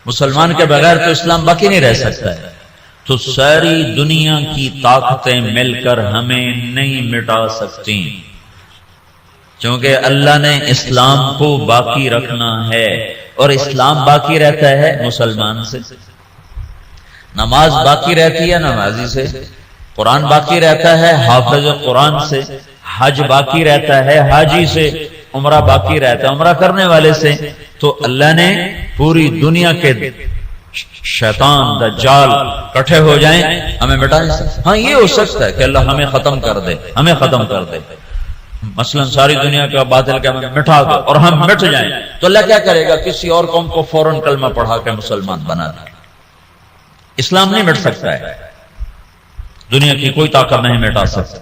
مسلمان کے بغیر تو اسلام باقی نہیں رہ سکتا ہے. تو ساری دنیا کی طاقتیں مل کر ہمیں نہیں مٹا سکتی، کیونکہ اللہ نے اسلام کو باقی رکھنا ہے، اور اسلام باقی رہتا ہے مسلمان سے. نماز باقی رہتی ہے نمازی سے، قرآن باقی رہتا ہے حافظ قرآن سے، حج باقی رہتا ہے حاجی سے، عمرہ باقی رہتا ہے عمرہ کرنے والے سے. تو اللہ نے پوری دنیا کے شیطان دجال کٹھے ہو جائیں ہمیں مٹا نہیں سکتا. ہاں یہ ہو سکتا ہے کہ اللہ ہمیں ختم کر دے، ہمیں ختم کر دے، مثلا ساری دنیا کا باطل کا مٹا دو اور ہم مٹ جائیں، تو اللہ کیا کرے گا؟ کسی اور قوم کو فوراً کلمہ پڑھا کے مسلمان بنا دے. اسلام نہیں مٹ سکتا ہے، دنیا کی کوئی طاقت نہیں مٹا سکتا.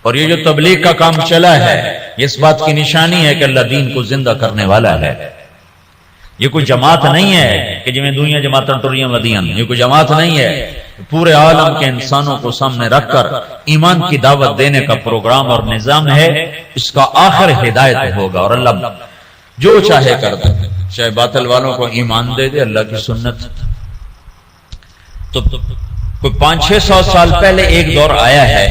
اور یہ جو تبلیغ کا کام چلا ہے، یہ اس بات کی نشانی ہے کہ اللہ دین کو زندہ کرنے والا ہے. یہ کوئی جماعت نہیں ہے کہ جمیں دنیا جماعتاں ٹریاں ودیاں، یہ کوئی جماعت نہیں ہے. پورے عالم کے انسانوں کو سامنے رکھ کر ایمان کی دعوت دینے کا پروگرام اور نظام ہے. اس کا آخر ہدایت ہوگا، اور اللہ جو چاہے کر دے. چاہے باطل والوں کو ایمان دے دے، اللہ کی سنت. تو کوئی 500-600 سال پہلے ایک دور آیا ہے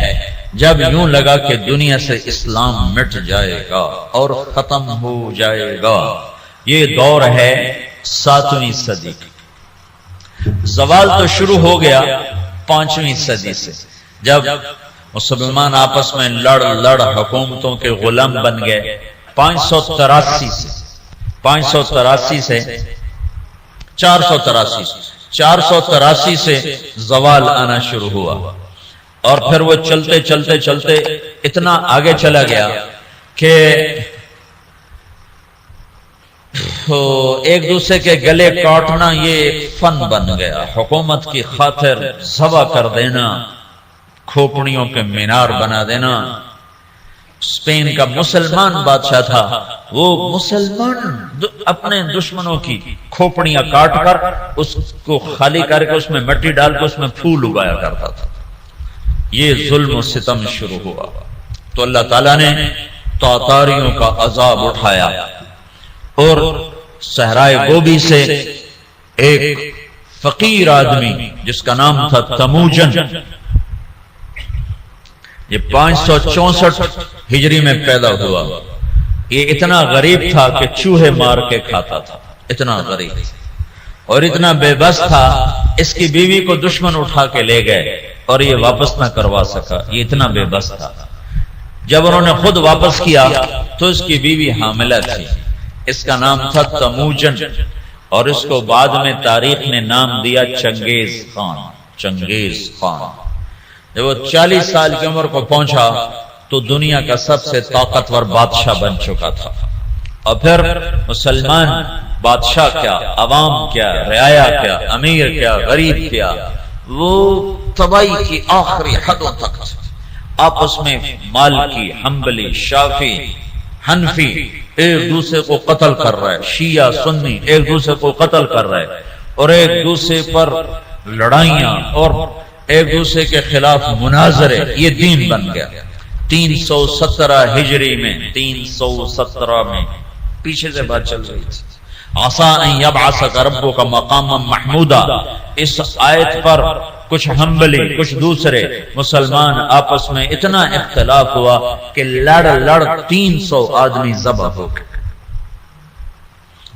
جب یوں لگا کہ دنیا سے اسلام مٹ جائے گا اور ختم ہو جائے گا. یہ دور ہے 7ویں صدی کی. زوال تو شروع ہو گیا 5ویں صدی سے، جب مسلمان آپس میں لڑ حکومتوں کے غلام بن گئے. 583 سے 483 سے زوال آنا شروع ہوا، اور پھر وہ چلتے چلتے چلتے اتنا آگے چلا گیا کہ ایک دوسرے کے گلے کاٹنا یہ فن بن گیا. حکومت کی خاطر ذبح کر دینا، کھوپڑیوں کے مینار بنا دینا. اسپین کا مسلمان بادشاہ تھا، وہ مسلمان اپنے دشمنوں کی کھوپڑیاں کاٹ کر اس کو خالی کر کے اس میں مٹی ڈال کے اس میں پھول اگایا کرتا تھا. یہ ظلم و ستم شروع ہوا تو اللہ تعالیٰ نے تاتاریوں کا عذاب اٹھایا، اور صحرائے گوبی سے ایک فقیر آدمی جس کا نام تھا تموجن، یہ 564 ہجری میں پیدا ہوا. یہ اتنا غریب تھا کہ چوہے مار کے کھاتا تھا، اتنا غریب اور اتنا بے بس تھا. اس کی بیوی کو دشمن اٹھا کے لے گئے اور یہ واپس نہ کروا سکا، یہ اتنا بے بس تھا. جب انہوں نے خود واپس کیا تو اس کی بیوی حاملہ تھی. اس کا نام تھا تموجن، اور اس کو بعد میں تاریخ نے نام دیا چنگیز خان. چنگیز خان جب وہ 40 سال کی عمر کو پہنچا تو دنیا کا سب سے طاقتور بادشاہ بن چکا تھا. اور پھر مسلمان بادشاہ کیا، عوام کیا، رعایا کیا، امیر کیا، غریب کیا، وہ تباہی کی آخری حدوں تک آپس میں مالکی، حنبلی، شافعی، حنفی ایک دوسرے کو قتل کر رہا ہے. شیعہ سنی ایک دوسرے کو قتل کر رہا ہے، اور ایک دوسرے پر لڑائیاں اور ایک دوسرے کے خلاف مناظرے. یہ دین بن گیا. 317 ہجری میں 317 میں پیچھے سے بات چل رہی تھی. عسیٰ ان یبعثک ربک مقاما محمودا. اس آیت پر کچھ حنبلی کچھ دوسرے مسلمان آپس میں اتنا اختلاف ہوا کہ لڑ 300 آدمی ذبح ہو گئے.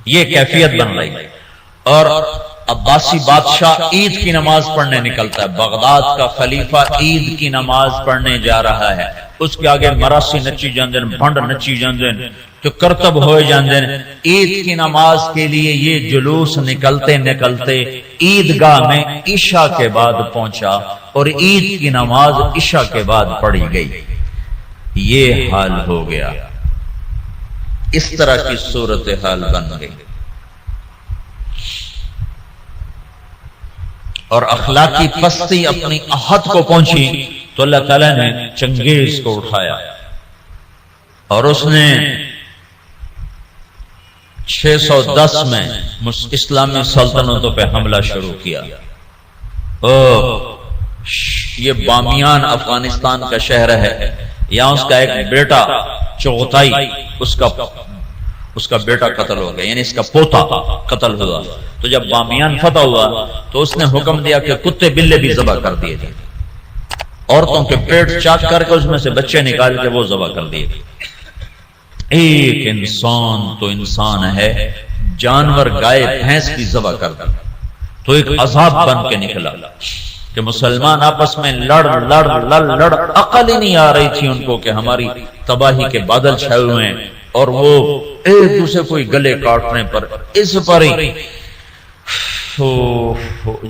یہ کیفیت بن رہی. اور عباسی بادشاہ عید کی نماز پڑھنے نکلتا ہے. بغداد کا خلیفہ عید کی نماز پڑھنے جا رہا ہے. اس کے آگے مراسی نچی جاندے، بھنڈ نچی جاندے، تو کرتب ہوئے جاندے. عید کی نماز کے لیے یہ جلوس نکلتے نکلتے عیدگاہ میں عشاء کے بعد پہنچا، اور عید کی نماز عشاء کے بعد پڑھی گئی. یہ حال ہو گیا. اس طرح کی صورتحال بن گئی. اور اخلاقی پستی اپنی حد کو پہنچی تو اللہ تعالیٰ نے چنگیز کو اٹھایا، اور اس نے 610 میں اسلامی سلطنتوں پہ حملہ شروع کیا. یہ بامیان افغانستان کا شہر ہے. یہاں اس کا ایک بیٹا چغتائی اس کا بیٹا قتل ہو گیا، یعنی اس کا پوتا قتل ہوا۔ تو جب بامیان فتح ہوا تو اس نے حکم دیا کہ کتے بلے بھی ذبح کر دیے جائیں، عورتوں کے پیٹ چاک کر کے اس میں سے بچے نکال کے وہ ذبح کر دیے گئے۔ ایک انسان تو انسان ہے، جانور گائے بھینس بھی ذبح کر دی، تو ایک عذاب بن کے نکلا کہ مسلمان آپس میں لڑ عقل ہی نہیں آ رہی تھی ان کو کہ ہماری تباہی کے بادل چھائے ہوئے ہیں، اور وہ ایک دوسرے کوئی گلے کاٹنے پر اس پر ہی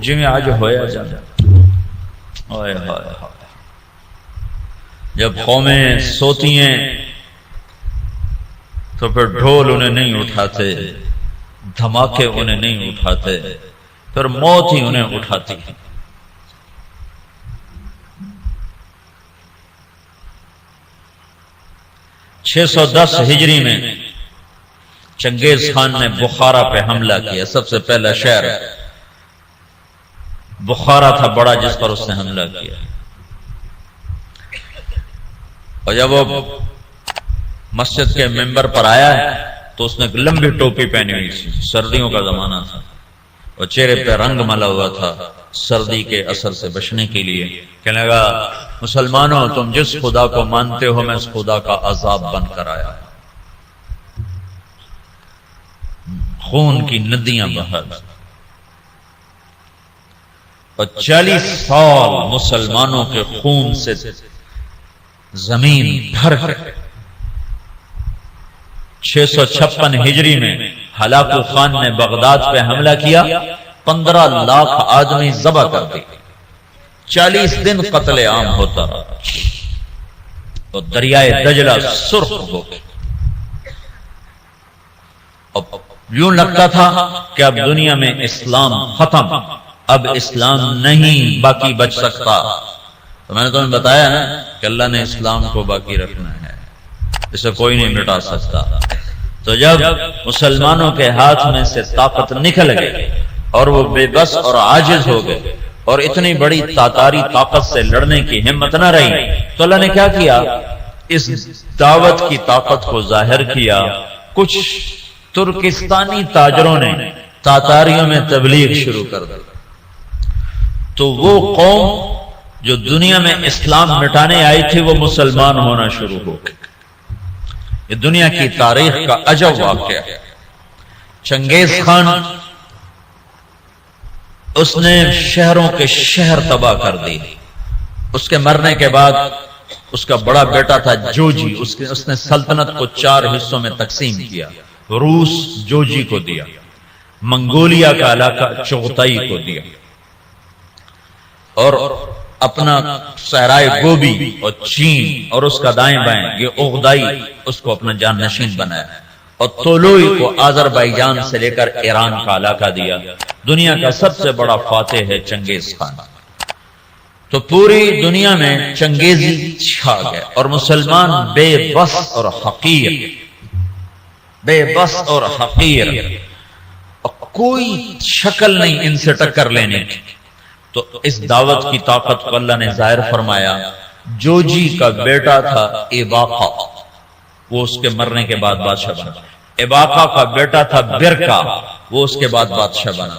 جی میں آج ہویا جانا۔ جب قومیں سوتی ہیں تو پھر ڈھول انہیں نہیں اٹھاتے، دھماکے انہیں نہیں اٹھاتے، پھر موت ہی انہیں اٹھاتی ہے۔ چھ سو دس ہجری میں چنگیز خان نے بخارا پہ حملہ کیا۔ سب سے پہلا شہر بخارا تھا بڑا جس پر اس نے حملہ کیا، اور جب وہ مسجد کے ممبر پر آیا تو اس نے ایک لمبی ٹوپی پہنی ہوئی تھی، سردیوں کا زمانہ تھا، اور چہرے پہ رنگ ملا ہوا تھا سردی کے اثر سے بچنے کے لیے۔ کہنے لگا مسلمانوں تم جس خدا کو مانتے ہو میں اس خدا کا عذاب بن کر آیا، خون کی ندیاں بہا، اور 40 سال مسلمانوں کے خون سے زمین بھر گئی۔ 656 ہجری میں ہلاکو خان نے بغداد پہ حملہ کیا، 15 لاکھ آدمی ذبح کر دی، 40 دن قتل عام ہوتا رہا، اور دریائے دجلہ سرخ ہو گئی۔ یوں لگتا تھا کہ اب دنیا میں اسلام ختم، اب اسلام نہیں باقی بچ سکتا۔ تو میں نے تمہیں بتایا نا کہ اللہ نے اسلام کو باقی رکھنا ہے، اسے کوئی نہیں مٹا سکتا۔ تو جب مسلمانوں کے ہاتھ میں سے طاقت نکل گئی اور وہ بے بس اور عاجز ہو گئے، اور اتنی بڑی تاتاری طاقت سے لڑنے کی ہمت نہ رہی، تو اللہ نے کیا کیا؟ اس دعوت کی طاقت کو ظاہر کیا۔ کچھ ترکستانی تاجروں نے تاتاریوں میں تبلیغ شروع کر دی، تو وہ قوم جو دنیا میں اسلام مٹانے آئی تھی وہ مسلمان ہونا شروع ہو گئی۔ یہ دنیا کی تاریخ کا عجب واقعہ ہے۔ چنگیز خان اس نے شہروں کے شہر تباہ کر دی۔ اس کے مرنے کے بعد اس کا بڑا بیٹا تھا جوجی، اس نے سلطنت کو 4 حصوں میں تقسیم کیا۔ روس جوجی کو دیا، منگولیا کا علاقہ چغتائی کو دیا، اور اپنا صحرائے گوبی اور چین اور اس کا دائیں بائیں یہ اغدائی اس کو اپنا جان نشین بنایا، اور تولوئی کو آذربائیجان سے لے کر ایران کا علاقہ دیا۔ دنیا کا سب سے بڑا فاتح ہے چنگیز خان۔ تو پوری دنیا میں چنگیزی چھا گئے، اور مسلمان بے بس اور حقیر، بے بس اور حقیر، اور کوئی شکل نہیں ان سے ٹکر لینے کی۔ تو اس دعوت کی طاقت کو اللہ نے ظاہر فرمایا۔ جوجی کا بیٹا تھا ایباقا، وہ اس کے مرنے کے بعد بادشاہ بنا۔ ایباقا کا بیٹا تھا برکا، وہ اس کے بعد بادشاہ بنا۔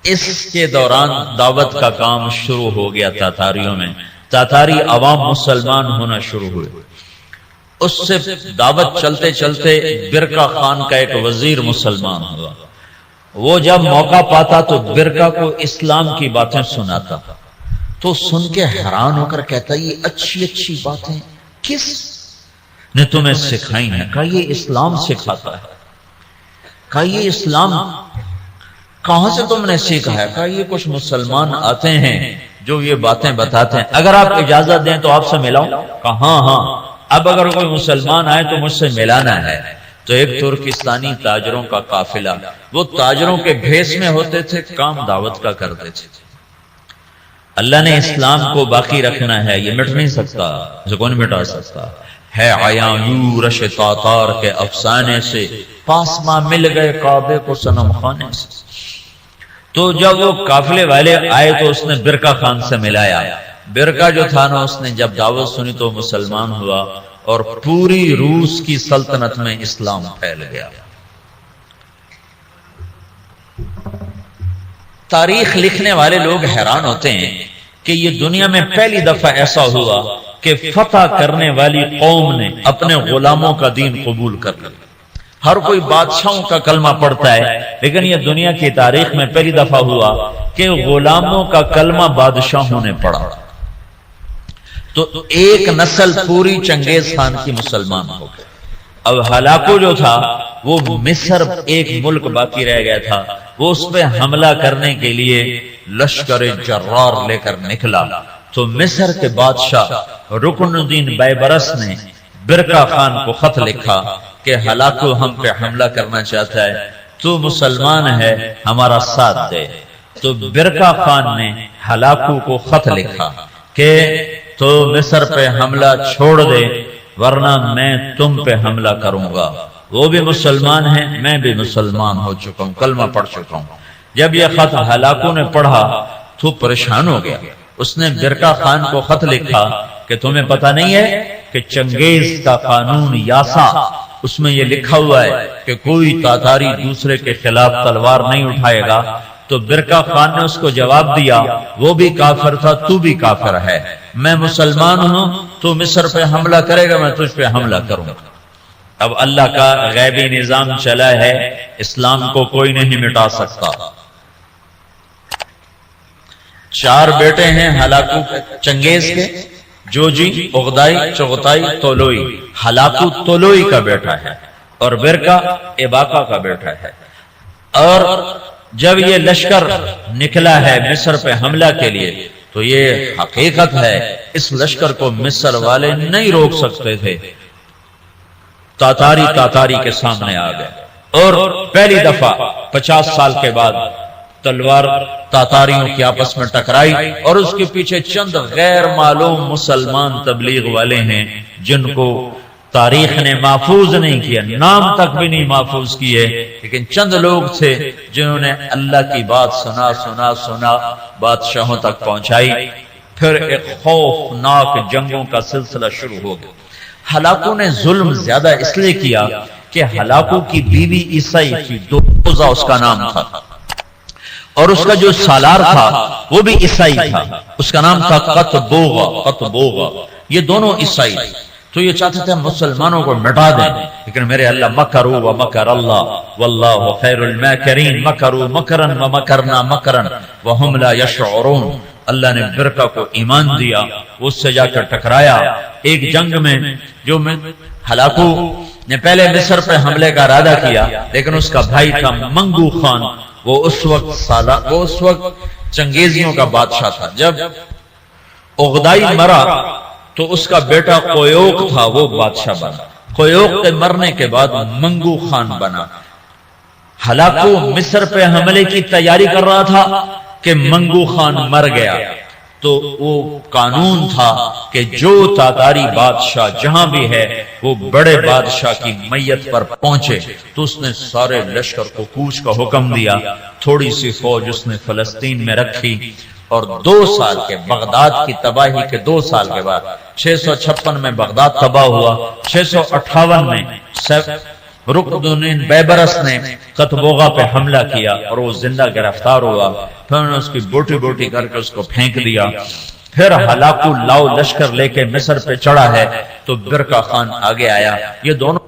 اس کے دوران دعوت کا کام شروع ہو گیا تاتاریوں میں، تاتاری عوام مسلمان ہونا شروع ہوئے۔ اس سے دعوت چلتے چلتے برکا خان کا ایک وزیر مسلمان ہوا۔ وہ جب موقع پاتا تو برکا کو اسلام کی باتیں سناتا، تو سن کے حیران ہو کر کہتا یہ اچھی اچھی باتیں کس نے تمہیں سکھائی ہیں؟ کہا یہ اسلام سکھاتا ہے۔ کہا یہ اسلام کہاں سے تم نے سیکھا ہے؟ کہا یہ کچھ مسلمان آتے ہیں جو یہ باتیں بتاتے ہیں، اگر آپ اجازت دیں تو آپ سے ملاؤں؟ کہا ہاں ہاں، اب اگر کوئی مسلمان آئے تو مجھ سے ملانا ہے۔ تو ایک ترکستانی تاجروں کا قافلہ، وہ تاجروں کے بھیس میں ہوتے تھے، کام دعوت کا کرتے تھے۔ اللہ نے اسلام کو باقی رکھنا ہے، یہ مٹ نہیں سکتا، اسے کون مٹا سکتا ہے۔ عیاں یورش تاتار کے افسانے سے پاسما مل گئے کعبے کو صنم خانے سے۔ تو جب وہ قافلے والے آئے تو اس نے برکا خان سے ملایا۔ برکا جو تھا نا، اس نے جب دعوت سنی تو مسلمان ہوا، اور پوری روس کی سلطنت میں اسلام پھیل گیا۔ تاریخ لکھنے والے لوگ حیران ہوتے ہیں کہ یہ دنیا میں پہلی دفعہ ایسا ہوا کہ فتح کرنے والی قوم نے اپنے غلاموں کا دین قبول کر لیا۔ ہر کوئی بادشاہوں کا کلمہ پڑھتا ہے، لیکن یہ دنیا کی تاریخ میں پہلی دفعہ ہوا کہ غلاموں کا کلمہ بادشاہوں نے پڑھا۔ تو ایک نسل پوری چنگیز خان کی مسلمان ہو گئی۔ اب ہلاکو جو تھا وہ مصر ایک ملک باقی رہ گیا تھا، وہ اس پہ حملہ کرنے کے لیے لشکر جرار لے کر نکلا۔ تو مصر کے بادشاہ رکن الدین بیبرس نے برقع خان کو خط لکھا کہ ہلاکو ہم پہ حملہ کرنا چاہتا ہے، تو مسلمان ہے ہمارا ساتھ دے۔ تو برقع خان نے ہلاکو کو خط لکھا کہ تو مصر پہ حملہ چھوڑ دے ورنہ میں تم پہ حملہ کروں گا۔ وہ بھی مسلمان ہیں، میں بھی مسلمان ہو چکا ہوں، کلمہ پڑھ چکا ہوں۔ جب یہ خط ہلاکو نے پڑھا تو پریشان ہو گیا۔ اس نے برقع خان کو خط لکھا کہ تمہیں پتہ نہیں ہے کہ چنگیز کا قانون یاسا، اس میں یہ لکھا ہوا ہے کہ کوئی تاتاری دوسرے کے خلاف تلوار نہیں اٹھائے گا۔ تو برقع خان نے اس کو جواب دیا، وہ بھی کافر تھا، تو بھی کافر ہے، میں مسلمان ہوں، تو مصر پہ حملہ کرے گا، میں تجھ پہ حملہ کروں گا۔ اب اللہ کا غیبی نظام چلا ہے، اسلام کو کوئی نہیں مٹا سکتا۔ 4 بیٹے ہیں ہلاکو چنگیز کے، جوجی، اغدائی، چغتائی، تولوئی۔ ہلاکو تولوئی کا بیٹا ہے اور برقع اباقہ کا بیٹا ہے۔ اور جب یہ لشکر نکلا ہے مصر پہ حملہ کے لیے تو یہ حقیقت ہے اس لشکر کو مصر والے نہیں روک سکتے تھے۔ تاتاری کے سامنے آ گئے اور پہلی دفعہ 50 سال کے بعد تلوار تاتاریوں کی آپس میں ٹکرائی، اور اس کے پیچھے چند غیر معلوم مسلمان تبلیغ والے ہیں جن کو تاریخ نے محفوظ نہیں کیا، نام تک بھی نہیں محفوظ کیے، لیکن چند لوگ تھے جنہوں نے اللہ کی بات سنا بادشاہوں تک پہنچائی۔ پھر ایک خوفناک جنگوں کا سلسلہ شروع ہو گیا۔ ہلاکو نے ظلم زیادہ اس لیے کیا کہ ہلاکو کی بیوی عیسائی تھی، دوزہ اس کا نام تھا، اور اس کا جو سالار تھا وہ بھی عیسائی تھا، اس کا نام تھا قطبوغا۔ یہ دونوں عیسائی تھے۔ تو یہ چاہتے تھے مسلمانوں کو مٹا دیں، لیکن میرے اللہ مکروا ومکر اللہ واللہ خیر الماکرین، مکروا مکرا ومکرنا مکرا وہم لا یشعرون۔ اللہ نے برقع کو ایمان دیا، اس سے جا کر ٹکرایا ایک جنگ میں، جو میں ہلاکو نے پہلے مصر پہ حملے کا ارادہ کیا، لیکن اس کا بھائی تھا منگو خان، وہ اس وقت چنگیزیوں کا بادشاہ تھا۔ جب اغدائی مرا تو اس کا بیٹا قیوق تھا، وہ بادشاہ بنا۔ قیوق کے مرنے کے بعد منگو خان بنا۔ ہلاکو مصر پہ حملے کی تیاری کر رہا تھا کہ منگو خان مر گیا، تو وہ قانون تھا کہ جو تاتاری بادشاہ جہاں بھی ہے وہ بڑے بادشاہ کی میت پر پہنچے۔ تو اس نے سارے لشکر کو کوچ کا حکم دیا، تھوڑی سی فوج اس نے فلسطین میں رکھی، اور 2 سال کے بغداد کی تباہی کے 2 سال کے بعد 656 میں بغداد تباہ ہوا۔ 658 میں رکن الدین بیبرس نے قطبوغا پہ حملہ کیا اور وہ زندہ گرفتار ہوا۔ پھر انہوں نے اس کی بوٹی کر کے اس کو پھینک دیا۔ پھر ہلاکو لاؤ لشکر لے کے مصر پہ چڑھا ہے، تو برقع خان آگے آیا۔ یہ دونوں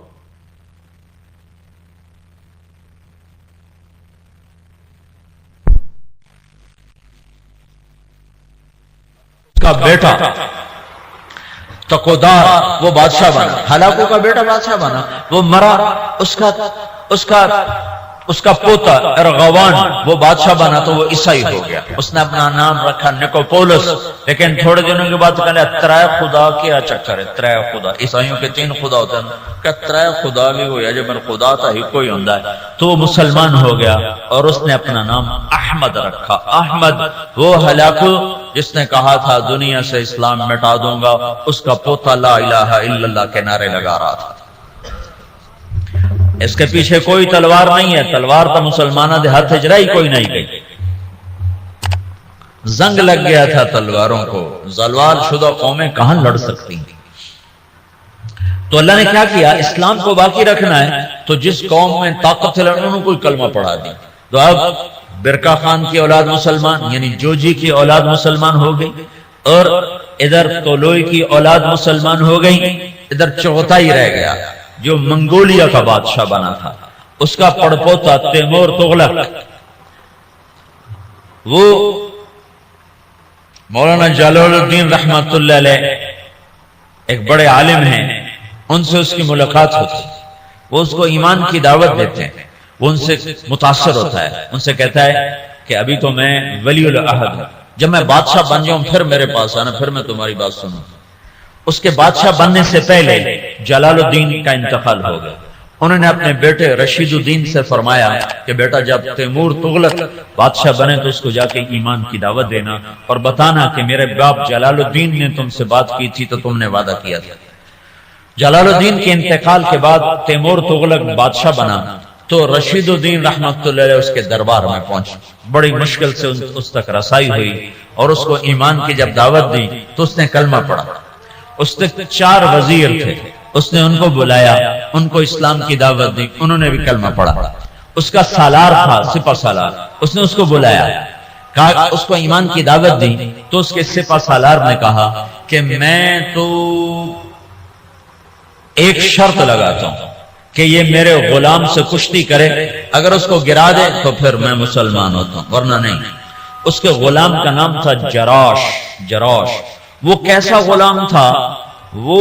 کا بیٹا تقودار وہ بادشاہ بنا، ہلاکو کا بیٹا بادشاہ بنا، وہ مرا، اس کا پوتا ارغوان وہ بادشاہ بنا، تو وہ عیسائی ہو گیا۔ اس نے اپنا نام رکھا نکوپولس، لیکن تھوڑے دنوں کے بعد کہنے ترائے خدا کیا چکر ہے، ترائے خدا، عیسائیوں کے 3 خدا ہوتے ہیں، کہ ترائے خدا بھی ہو یا جب میں خدا تھا ہی کوئی ہوندا ہے، تو وہ مسلمان ہو گیا اور اس نے اپنا نام احمد رکھا۔ احمد وہ ہلاکو جس نے کہا تھا دنیا سے اسلام مٹا دوں گا، اس کا پوتا لا الہ الا اللہ کے نعرے لگا رہا تھا۔ اس کے پیچھے کوئی تلوار نہیں ہے، تلوار تو مسلمانوں دے ہاتھ اجرائی کوئی نہیں گئی، زنگ لگ گیا تھا تلواروں کو، زوال شدہ قومیں کہاں لڑ سکتی ہیں۔ تو اللہ نے کیا کیا، اسلام کو باقی رکھنا ہے تو جس قوم میں طاقت ہے انہوں نے کوئی کلمہ پڑھا دی، تو اب برکا خان کی اولاد مسلمان یعنی جوجی کی اولاد مسلمان ہو گئی، اور ادھر تولوئی کی اولاد مسلمان ہو گئی، ادھر چوتھائی رہ گیا جو منگولیا کا بادشاہ بنا تھا، اس کا پڑپوتا تیمور تغلق، وہ مولانا جلال الدین رحمت اللہ علیہ ایک بڑے عالم ہیں، ان سے اس کی ملاقات ہوتی، وہ اس کو ایمان کی دعوت دیتے ہیں، وہ ان سے متاثر ہوتا ہے، ان سے کہتا ہے کہ ابھی تو میں ولی العہد ہوں، جب میں بادشاہ بن جاؤں پھر میرے پاس آنا، پھر میں تمہاری بات سنوں۔ اس کے بادشاہ بننے سے پہلے جلال الدین کا انتقال ہو گیا، انہوں نے اپنے بیٹے رشید الدین سے فرمایا کہ بیٹا جب تیمور تغلق بادشاہ بنے تو اس کو جا کے ایمان کی دعوت دینا اور بتانا کہ میرے باپ جلال الدین نے تم سے بات کی تھی تو تم نے وعدہ کیا تھا۔ جلال الدین کے انتقال کے بعد تیمور تغلق بادشاہ بنا تو رشید الدین رحمت اللہ علیہ اس کے دربار میں پہنچے، بڑی مشکل سے اس تک رسائی ہوئی اور اس کو ایمان کی جب دعوت دی تو اس نے کلمہ پڑھا۔ اس تک 4 وزیر تھے، اس نے ان کو بلایا، ان کو اسلام کی دعوت دی، انہوں نے بھی کلمہ پڑھا۔ اس کا سالار تھا سپہ سالار، اس نے اس کو بلایا، کہا اس کو ایمان کی دعوت دی تو اس کے سپہ سالار نے کہا کہ میں تو ایک شرط لگاتا ہوں کہ یہ میرے غلام سے کشتی کرے، اگر اس کو گرا دے تو پھر میں مسلمان ہوتا ہوں ورنہ نہیں۔ اس کے غلام کا نام تھا جراش۔ وہ کیسا غلام تھا؟ وہ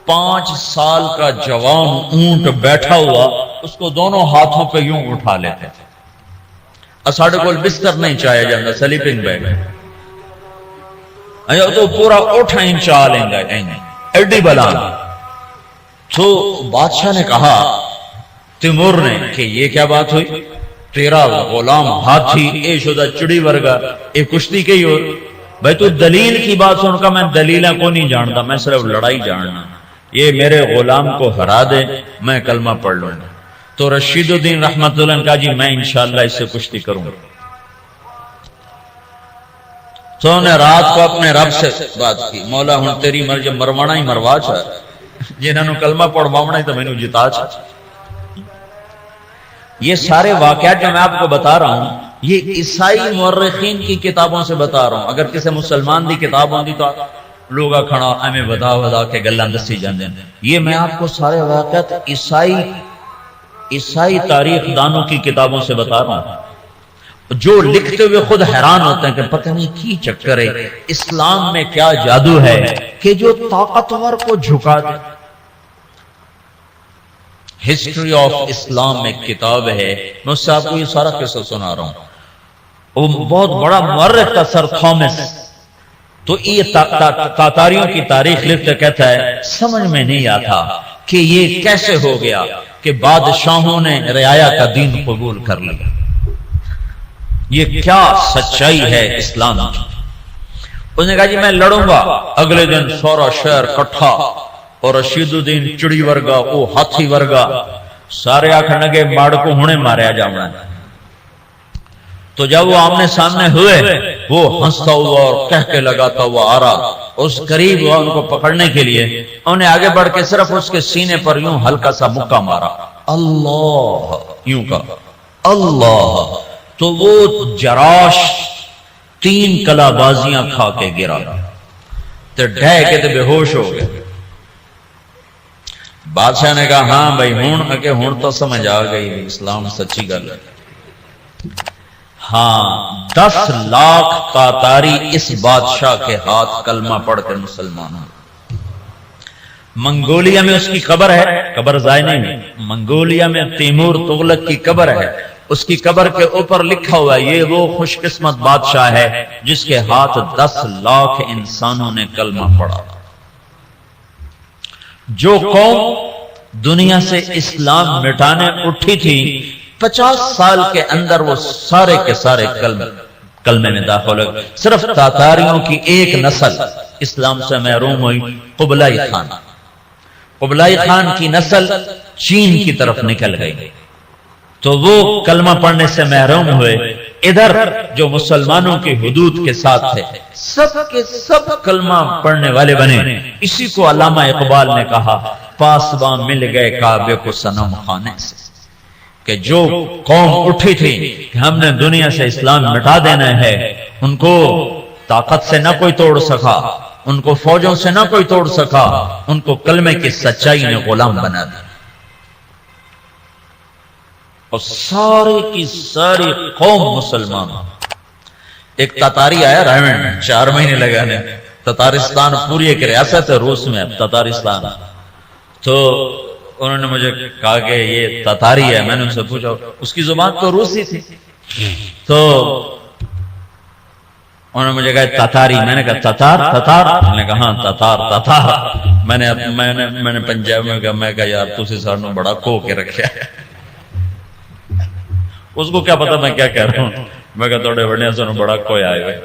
5 سال کا جوان اونٹ بیٹھا ہوا اس کو دونوں ہاتھوں پہ یوں اٹھا لیتے تھے۔ اساڑے کو بستر نہیں چاہیا جاتا، سلیپنگ بیگ تو پورا اٹھا ہی چاہ لیں گے ایڈی بلان۔ تو بادشاہ نے کہا تیمور نے کہ یہ کیا بات ہوئی، تیرا غلام ہاتھی اے شدہ چڑی ورگا اے کشتی کے ہی ہو، بھائی تو دلیل کی بات سن کا، میں دلیلہ کو نہیں جانتا، میں صرف لڑائی جاننا، یہ میرے غلام کو ہرا دے میں کلمہ پڑھ لوں گا۔ تو رشید الدین رحمت اللہ نے کہا جی میں انشاءاللہ اس سے کشتی کروں گا۔ تو انہوں نے رات کو اپنے رب سے بات کی، مولا ہن تیری مرضی، مروانا ہی مروا چاہ، جنہوں نے کلمہ پڑھوانا ہی تو میں نے جتا چاہ۔ یہ سارے واقعات جو میں آپ کو بتا رہا ہوں یہ عیسائی مورخین کی کتابوں سے بتا رہا ہوں، اگر کسی مسلمان دی کتاب ہوندی تو لوگ کھڑا ہمیں ودا کے گلاں دسی جاندے ہیں۔ یہ میں آپ کو سارے واقعات عیسائی تاریخ دانوں کی کتابوں سے بتا رہا ہوں، جو لکھتے ہوئے خود حیران ہوتے ہیں کہ پتہ نہیں کی چکر ہے، اسلام میں کیا جادو ہے کہ جو طاقتور کو جھکا دے۔ ہسٹری آف اسلام میں کتاب ہے، میں اس سے آپ کو یہ سارا قصہ سنا رہا ہوں۔ وہ بہت بڑا مورخ تھا سر تھامس، تو یہ تاتاریوں کی تاریخ لکھتے کہتا ہے سمجھ میں نہیں آتا کہ یہ کیسے ہو گیا کہ بادشاہوں نے رعایا کا دین قبول کر لیا، یہ کیا سچائی ہے اسلام کی۔ اس نے کہا جی میں لڑوں گا۔ اگلے دن سورا شہر کٹھا اور رشید الدین چڑی ورگا وہ ہاتھی ورگا سارے آخر لگے ماڑ کو ہونے ماریا جانا ہے۔ تو جب وہ آمنے سامنے ہوئے وہ ہنستا ہوا اور کہہ کے لگاتا ہوا آ رہا، اس قریب ہوا ان کو پکڑنے کے لیے، انہیں آگے بڑھ کے صرف اس کے سینے پر یوں ہلکا سا مکہ مارا، اللہ یوں کہا اللہ، تو وہ جراش 3 کلا بازیاں کھا کے گرا تو ڈھے کے تو بے ہوش ہو گئے۔ بادشاہ نے کہا ہاں بھائی ہون تو سمجھ آ گئی، اسلام سچی گل ہے۔ ہاں 10 لاکھ تاتاری اس بادشاہ کے ہاتھ کلمہ پڑھ کر مسلمان ہیں۔ منگولیا میں اس کی قبر ہے، قبر ضائع نہیں ہے، منگولیا میں تیمور تغلق کی قبر ہے، اس کی قبر کے اوپر لکھا ہوا ہے یہ وہ خوش قسمت بادشاہ ہے جس کے ہاتھ 10 لاکھ انسانوں نے کلمہ پڑھا۔ جو قوم دنیا سے اسلام مٹانے اٹھی تھی 50 سال کے اندر وہ سارے کے سارے کلمے میں داخل ہوئے۔ صرف تاتاریوں کی ایک نسل اسلام سے محروم ہوئی، قبلائی خان۔ قبلائی خان کی نسل چین کی طرف نکل گئی تو وہ کلمہ پڑھنے سے محروم ہوئے۔ ادھر جو مسلمانوں کی حدود کے ساتھ تھے سب کے سب کلمہ پڑھنے والے بنے۔ اسی کو علامہ اقبال نے کہا پاسباں مل گئے کعبے کو صنم خانے سے، کہ جو قوم اٹھی تھی کہ ہم نے دنیا سے اسلام مٹا دینا ہے، ان کو طاقت سے نہ کوئی توڑ سکا، ان کو فوجوں سے نہ کوئی توڑ سکا، ان کو کلمے کی سچائی نے غلام بنا دیا، اور ساری کی ساری قوم مسلمان۔ ایک تتاری آیا رائمنڈ میں 4 مہینے لگانے، تتارستان پوری ایک ریاست ہے روس میں، تتارستان، تو انہوں نے مجھے کہا کہ یہ تتاری ہے، میں نے ان سے پوچھا، اس کی زبان تو روسی تھی، تو انہوں نے مجھے کہا تتاری، میں نے کہا تتار، میں نے کہا ہاں تتار، میں نے پنجاب میں کہا، میں کہا یار تسی سانو بڑا کو کے رکھا ہے، اس کو کیا پتا میں کیا کہہ رہا ہوں، میں کہا توڑے بڑھنے سانو بڑا کوئی آئے ہوئے۔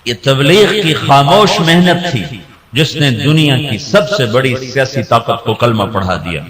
یہ تبلیغ کی خاموش محنت تھی جس نے دنیا کی سب سے بڑی سیاسی طاقت کو کلمہ پڑھا دیا۔